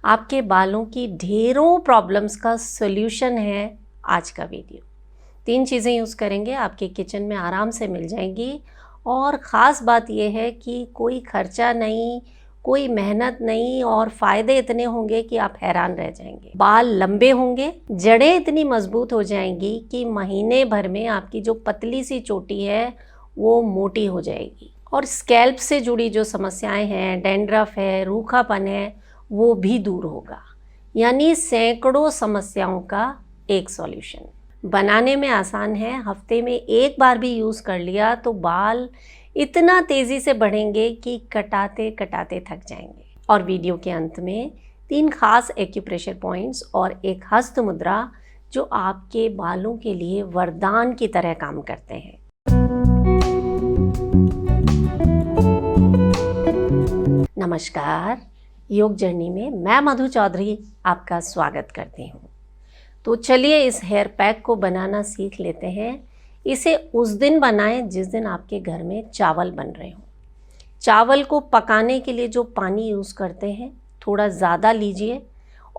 आपके बालों की ढेरों प्रॉब्लम्स का सॉल्यूशन है आज का वीडियो। 3 चीज़ें यूज़ करेंगे, आपके किचन में आराम से मिल जाएंगी। और ख़ास बात यह है कि कोई खर्चा नहीं, कोई मेहनत नहीं और फ़ायदे इतने होंगे कि आप हैरान रह जाएंगे। बाल लंबे होंगे, जड़ें इतनी मजबूत हो जाएंगी कि महीने भर में आपकी जो पतली सी चोटी है वो मोटी हो जाएगी। और स्कैल्प से जुड़ी जो समस्याएं हैं, डैंड्रफ है, रूखापन है, वो भी दूर होगा। यानी सैकड़ों समस्याओं का एक सॉल्यूशन। बनाने में आसान है, हफ्ते में एक बार भी यूज़ कर लिया तो बाल इतना तेज़ी से बढ़ेंगे कि कटाते कटाते थक जाएंगे। और वीडियो के अंत में 3 खास एक्यूप्रेशर पॉइंट्स और एक हस्त मुद्रा जो आपके बालों के लिए वरदान की तरह काम करते हैं। नमस्कार, योग जर्नी में मैं मधु चौधरी आपका स्वागत करती हूँ। तो चलिए इस हेयर पैक को बनाना सीख लेते हैं। इसे उस दिन बनाएं जिस दिन आपके घर में चावल बन रहे हों। चावल को पकाने के लिए जो पानी यूज़ करते हैं थोड़ा ज़्यादा लीजिए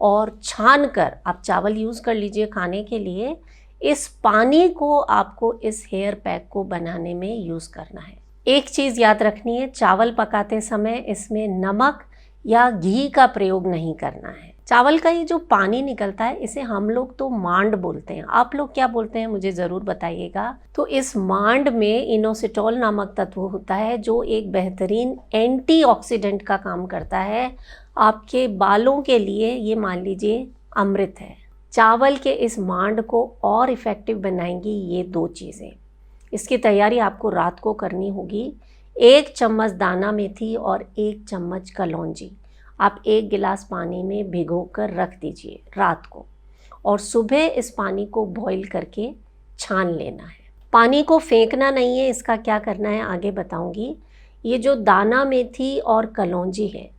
और छान कर आप चावल यूज़ कर लीजिए खाने के लिए। इस पानी को आपको इस हेयर पैक को बनाने में यूज़ करना है। एक चीज़ याद रखनी है, चावल पकाते समय इसमें नमक या घी का प्रयोग नहीं करना है। चावल का ये जो पानी निकलता है इसे हम लोग तो मांड बोलते हैं, आप लोग क्या बोलते हैं मुझे ज़रूर बताइएगा। तो इस मांड में इनोसिटोल नामक तत्व होता है जो एक बेहतरीन एंटीऑक्सीडेंट का काम करता है। आपके बालों के लिए ये मान लीजिए अमृत है। चावल के इस मांड को और इफ़ेक्टिव बनाएंगी ये 2 चीज़ें। इसकी तैयारी आपको रात को करनी होगी। 1 चम्मच दाना मेथी और 1 चम्मच कलौंजी आप 1 गिलास पानी में भिगोकर रख दीजिए रात को, और सुबह इस पानी को बॉईल करके छान लेना है। पानी को फेंकना नहीं है, इसका क्या करना है आगे बताऊंगी। ये जो दाना मेथी और कलौंजी है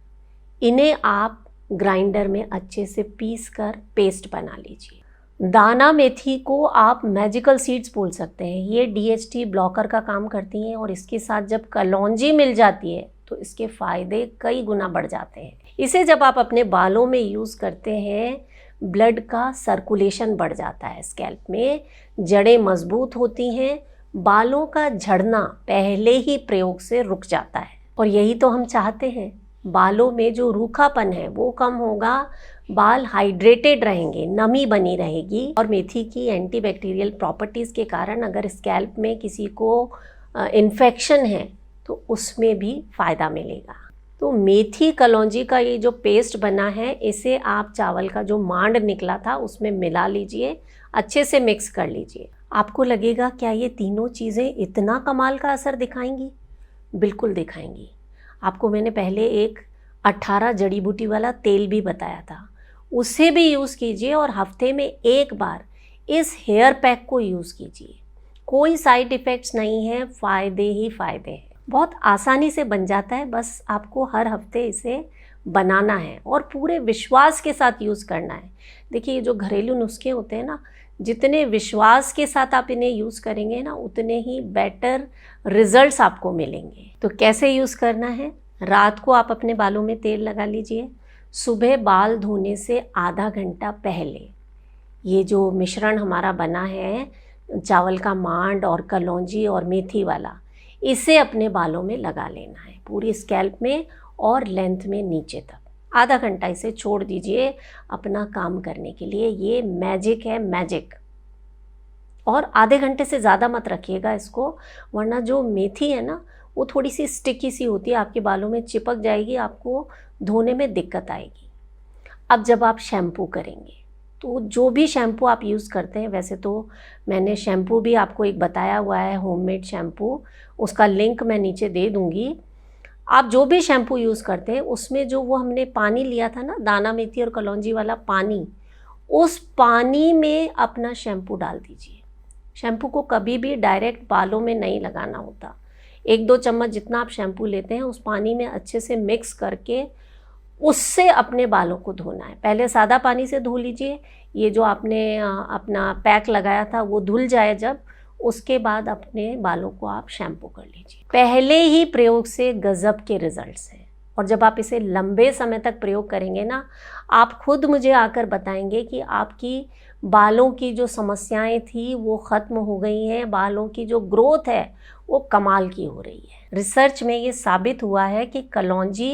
इन्हें आप ग्राइंडर में अच्छे से पीस कर पेस्ट बना लीजिए। दाना मेथी को आप मैजिकल सीड्स बोल सकते हैं, ये DHT ब्लॉकर का काम करती हैं। और इसके साथ जब कलौंजी मिल जाती है तो इसके फ़ायदे कई गुना बढ़ जाते हैं। इसे जब आप अपने बालों में यूज़ करते हैं, ब्लड का सर्कुलेशन बढ़ जाता है स्कैल्प में, जड़ें मजबूत होती हैं, बालों का झड़ना पहले ही प्रयोग से रुक जाता है। और यही तो हम चाहते हैं, बालों में जो रूखापन है वो कम होगा, बाल हाइड्रेटेड रहेंगे, नमी बनी रहेगी। और मेथी की एंटीबैक्टीरियल प्रॉपर्टीज़ के कारण अगर स्कैल्प में किसी को इन्फेक्शन है तो उसमें भी फ़ायदा मिलेगा। तो मेथी कलौंजी का ये जो पेस्ट बना है इसे आप चावल का जो मांड निकला था उसमें मिला लीजिए, अच्छे से मिक्स कर लीजिए। आपको लगेगा क्या ये तीनों चीज़ें इतना कमाल का असर दिखाएंगी? बिल्कुल दिखाएंगी। आपको मैंने पहले एक 18 जड़ी बूटी वाला तेल भी बताया था, उसे भी यूज़ कीजिए और हफ्ते में एक बार इस हेयर पैक को यूज़ कीजिए। कोई साइड इफ़ेक्ट्स नहीं है, फ़ायदे ही फ़ायदे हैं। बहुत आसानी से बन जाता है, बस आपको हर हफ्ते इसे बनाना है और पूरे विश्वास के साथ यूज़ करना है। देखिए ये जो घरेलू नुस्खे होते हैं ना, जितने विश्वास के साथ आप इन्हें यूज़ करेंगे ना उतने ही बेटर रिजल्ट्स आपको मिलेंगे। तो कैसे यूज़ करना है? रात को आप अपने बालों में तेल लगा लीजिए। सुबह बाल धोने से आधा घंटा पहले ये जो मिश्रण हमारा बना है चावल का मांड और कलौंजी और मेथी वाला, इसे अपने बालों में लगा लेना है, पूरी स्कैल्प में और लेंथ में नीचे तक। आधा घंटा इसे छोड़ दीजिए अपना काम करने के लिए। ये मैजिक है, मैजिक। और आधे घंटे से ज़्यादा मत रखिएगा इसको, वरना जो मेथी है ना वो थोड़ी सी स्टिकी सी होती है, आपके बालों में चिपक जाएगी, आपको धोने में दिक्कत आएगी। अब जब आप शैम्पू करेंगे तो जो भी शैम्पू आप यूज़ करते हैं, वैसे तो मैंने शैम्पू भी आपको एक बताया हुआ है, होममेड शैम्पू, उसका लिंक मैं नीचे दे दूँगी। आप जो भी शैम्पू यूज़ करते हैं उसमें जो वो हमने पानी लिया था ना, दाना मेथी और कलौंजी वाला पानी, उस पानी में अपना शैम्पू डाल दीजिए। शैम्पू को कभी भी डायरेक्ट बालों में नहीं लगाना होता। 1-2 चम्मच जितना आप शैम्पू लेते हैं उस पानी में अच्छे से मिक्स करके उससे अपने बालों को धोना है। पहले सादा पानी से धो लीजिए, ये जो आपने अपना पैक लगाया था वो धुल जाए जब, उसके बाद अपने बालों को आप शैम्पू कर लीजिए। पहले ही प्रयोग से गज़ब के रिजल्ट्स हैं और जब आप इसे लंबे समय तक प्रयोग करेंगे ना, आप खुद मुझे आकर बताएंगे कि आपकी बालों की जो समस्याएं थी वो ख़त्म हो गई हैं, बालों की जो ग्रोथ है वो कमाल की हो रही है। रिसर्च में ये साबित हुआ है कि कलौंजी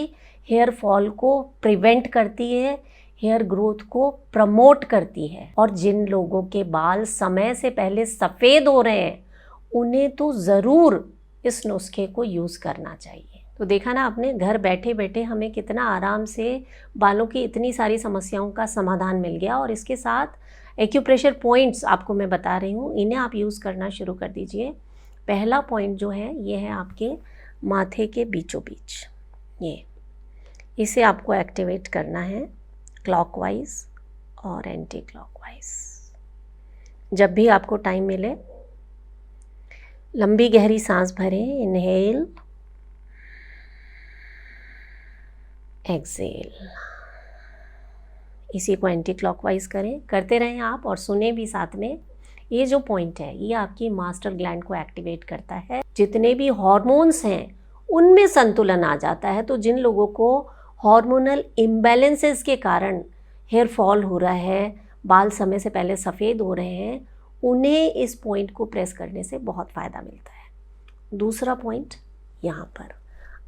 हेयर फॉल को प्रिवेंट करती है, हेयर ग्रोथ को प्रमोट करती है, और जिन लोगों के बाल समय से पहले सफ़ेद हो रहे हैं उन्हें तो ज़रूर इस नुस्खे को यूज़ करना चाहिए। तो देखा ना आपने, घर बैठे बैठे हमें कितना आराम से बालों की इतनी सारी समस्याओं का समाधान मिल गया। और इसके साथ एक्यूप्रेशर पॉइंट्स आपको मैं बता रही हूँ, इन्हें आप यूज़ करना शुरू कर दीजिए। पहला पॉइंट जो है ये है आपके माथे के बीचों बीच, इसे आपको एक्टिवेट करना है क्लॉकवाइज और एंटी क्लॉकवाइज। जब भी आपको टाइम मिले लंबी गहरी सांस भरें, इनहेल, एक्सेल। इसी को एंटी क्लॉकवाइज करें, करते रहें आप और सुने भी साथ में। ये जो पॉइंट है ये आपकी मास्टर ग्लैंड को एक्टिवेट करता है, जितने भी हॉर्मोन्स हैं उनमें संतुलन आ जाता है। तो जिन लोगों को हार्मोनल इम्बैलेंसेस के कारण हेयर फॉल हो रहा है, बाल समय से पहले सफ़ेद हो रहे हैं, उन्हें इस पॉइंट को प्रेस करने से बहुत फ़ायदा मिलता है। दूसरा पॉइंट, यहाँ पर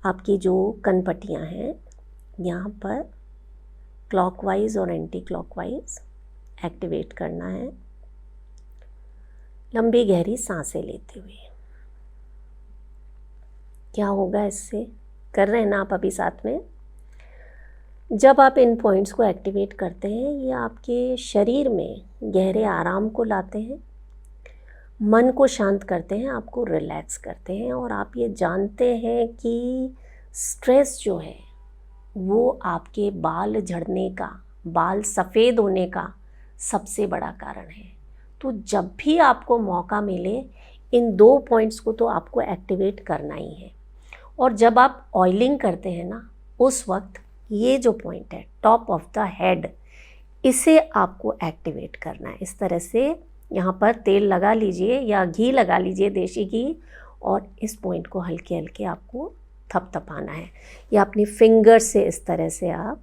आपकी जो कनपट्टियाँ हैं यहाँ पर क्लॉकवाइज और एंटी क्लॉकवाइज एक्टिवेट करना है, लंबी गहरी सांसें लेते हुए। क्या होगा इससे, कर रहे हैं ना आप अभी साथ में। जब आप इन पॉइंट्स को एक्टिवेट करते हैं ये आपके शरीर में गहरे आराम को लाते हैं, मन को शांत करते हैं, आपको रिलैक्स करते हैं। और आप ये जानते हैं कि स्ट्रेस जो है वो आपके बाल झड़ने का, बाल सफ़ेद होने का सबसे बड़ा कारण है। तो जब भी आपको मौका मिले इन 2 पॉइंट्स को तो आपको एक्टिवेट करना ही है। और जब आप ऑयलिंग करते हैं ना, उस वक्त ये जो पॉइंट है टॉप ऑफ द हेड, इसे आपको एक्टिवेट करना है। इस तरह से यहाँ पर तेल लगा लीजिए या घी लगा लीजिए, देसी घी, और इस पॉइंट को हल्के हल्के आपको थपथपाना है, या अपनी फिंगर से इस तरह से आप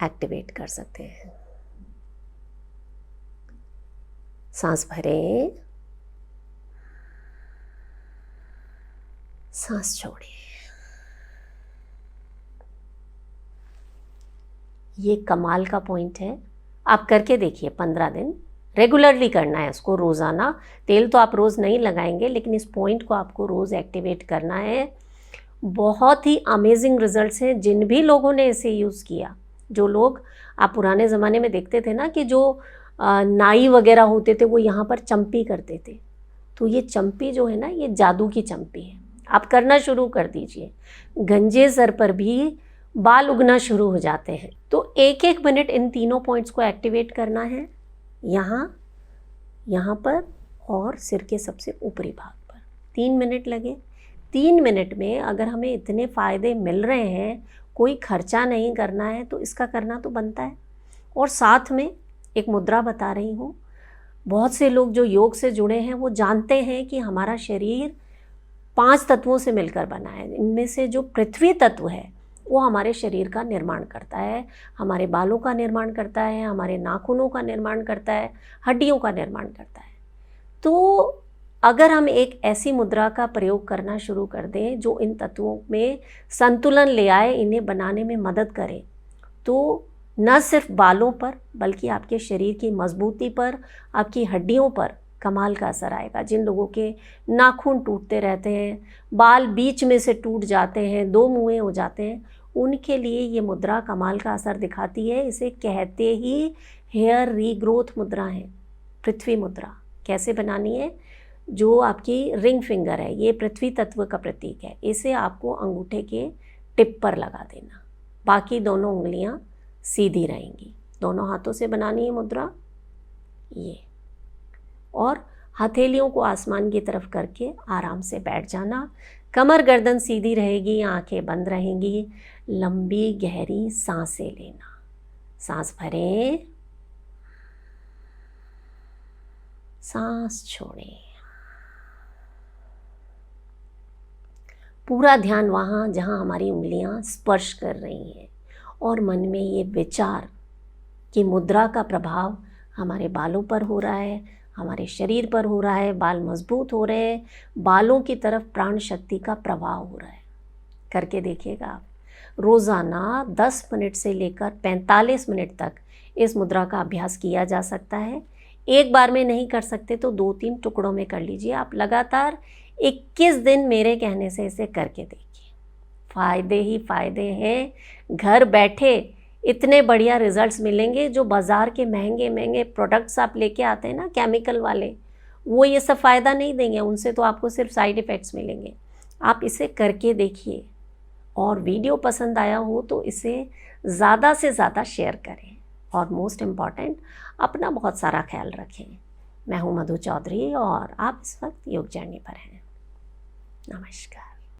एक्टिवेट कर सकते हैं। सांस भरें, सांस छोड़ें। ये कमाल का पॉइंट है, आप करके देखिए। 15 दिन रेगुलरली करना है इसको, रोज़ाना। तेल तो आप रोज़ नहीं लगाएंगे, लेकिन इस पॉइंट को आपको रोज़ एक्टिवेट करना है। बहुत ही अमेजिंग रिजल्ट्स हैं। जिन भी लोगों ने इसे यूज़ किया, जो लोग आप पुराने ज़माने में देखते थे ना कि जो नाई वगैरह होते थे वो यहाँ पर चंपी करते थे, तो ये चंपी जो है ना, ये जादू की चंपी है। आप करना शुरू कर दीजिए, गंजे सर पर भी बाल उगना शुरू हो जाते हैं। तो 1-1 मिनट इन तीनों पॉइंट्स को एक्टिवेट करना है, यहाँ पर और सिर के सबसे ऊपरी भाग पर। 3 मिनट लगे। 3 मिनट में अगर हमें इतने फ़ायदे मिल रहे हैं, कोई खर्चा नहीं करना है, तो इसका करना तो बनता है। और साथ में एक मुद्रा बता रही हूँ, बहुत से लोग जो योग से जुड़े हैं वो जानते हैं कि हमारा शरीर 5 तत्वों से मिलकर बना है। इनमें से जो पृथ्वी तत्व है वो हमारे शरीर का निर्माण करता है, हमारे बालों का निर्माण करता है, हमारे नाखूनों का निर्माण करता है, हड्डियों का निर्माण करता है। तो अगर हम एक ऐसी मुद्रा का प्रयोग करना शुरू कर दें जो इन तत्वों में संतुलन ले आए, इन्हें बनाने में मदद करे, तो न सिर्फ बालों पर बल्कि आपके शरीर की मजबूती पर, आपकी हड्डियों पर कमाल का असर आएगा। जिन लोगों के नाखून टूटते रहते हैं, बाल बीच में से टूट जाते हैं, 2 मुँहे हो जाते हैं, उनके लिए ये मुद्रा कमाल का असर दिखाती है। इसे कहते ही हेयर रीग्रोथ मुद्रा है, पृथ्वी मुद्रा। कैसे बनानी है? जो आपकी रिंग फिंगर है, ये पृथ्वी तत्व का प्रतीक है, इसे आपको अंगूठे के टिप पर लगा देना, बाकी दोनों उंगलियां सीधी रहेंगी। दोनों हाथों से बनानी है मुद्रा ये, और हथेलियों को आसमान की तरफ करके आराम से बैठ जाना। कमर गर्दन सीधी रहेगी, आंखें बंद रहेंगी। लंबी गहरी सांसें लेना, सांस भरें, सांस छोड़ें। पूरा ध्यान वहाँ जहाँ हमारी उंगलियाँ स्पर्श कर रही हैं, और मन में ये विचार कि मुद्रा का प्रभाव हमारे बालों पर हो रहा है, हमारे शरीर पर हो रहा है, बाल मजबूत हो रहे हैं, बालों की तरफ प्राण शक्ति का प्रवाह हो रहा है। करके देखिएगा आप। रोज़ाना 10 मिनट से लेकर 45 मिनट तक इस मुद्रा का अभ्यास किया जा सकता है। एक बार में नहीं कर सकते तो 2-3 टुकड़ों में कर लीजिए। आप लगातार 21 दिन मेरे कहने से इसे करके देखिए, फ़ायदे ही फ़ायदे हैं। घर बैठे इतने बढ़िया रिजल्ट्स मिलेंगे। जो बाज़ार के महंगे महंगे प्रोडक्ट्स आप लेके आते हैं ना, केमिकल वाले, वो ये सब फ़ायदा नहीं देंगे, उनसे तो आपको सिर्फ साइड इफ़ेक्ट्स मिलेंगे। आप इसे करके देखिए, और वीडियो पसंद आया हो तो इसे ज़्यादा से ज़्यादा शेयर करें, और मोस्ट इम्पॉर्टेंट, अपना बहुत सारा ख्याल रखें। मैं हूँ मधु चौधरी और आप इस वक्त योग जर्नी पर हैं। नमस्कार।